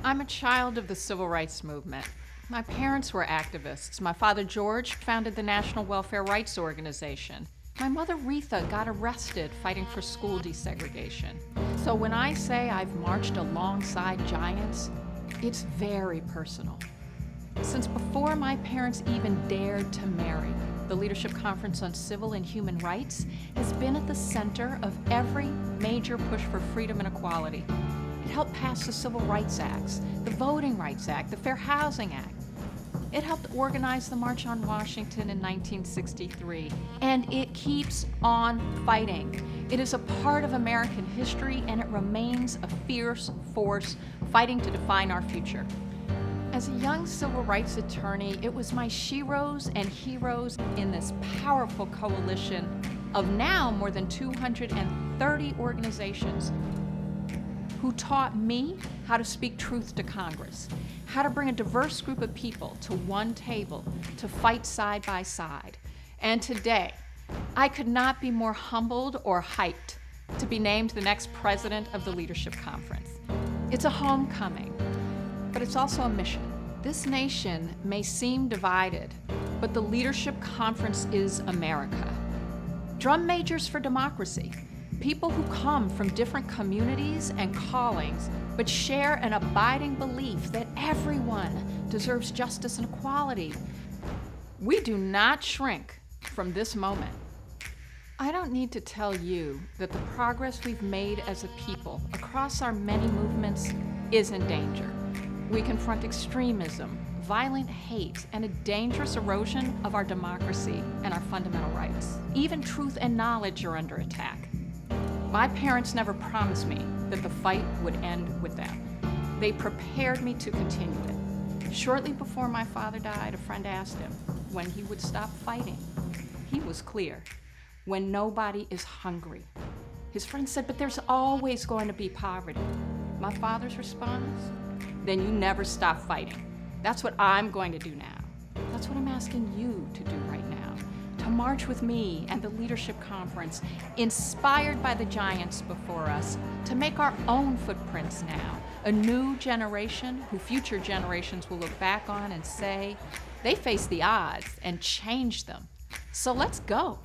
I'm a child of the civil rights movement. My parents were activists. My father, George, founded the National Welfare Rights Organization. My mother, Retha, got arrested fighting for school desegregation. So when I say I've marched alongside giants, it's very personal. Since before my parents even dared to marry, the Leadership Conference on Civil and Human Rights has been at the center of every major push for freedom and equality. It helped pass the Civil Rights Acts, the Voting Rights Act, the Fair Housing Act. It helped organize the March on Washington in 1963, and it keeps on fighting. It is a part of American history, and it remains a fierce force fighting to define our future. As a young civil rights attorney, it was my sheroes and heroes in this powerful coalition of now more than 230 organizations who taught me how to speak truth to Congress, how to bring a diverse group of people to one table to fight side by side. And today, I could not be more humbled or hyped to be named the next president of the Leadership Conference. It's a homecoming, but it's also a mission. This nation may seem divided, but the Leadership Conference is America. Drum majors for democracy. People who come from different communities and callings, but share an abiding belief that everyone deserves justice and equality. We do not shrink from this moment. I don't need to tell you that the progress we've made as a people across our many movements is in danger. We confront extremism, violent hate, and a dangerous erosion of our democracy and our fundamental rights. Even truth and knowledge are under attack. My parents never promised me that the fight would end with them. They prepared me to continue it. Shortly before my father died, a friend asked him when he would stop fighting. He was clear: when nobody is hungry. His friend said, but there's always going to be poverty. My father's response: then you never stop fighting. That's what I'm going to do now. That's what I'm asking you to do right now. To march with me and the Leadership Conference, inspired by the giants before us, to make our own footprints now. A new generation who future generations will look back on and say, they faced the odds and changed them. So let's go.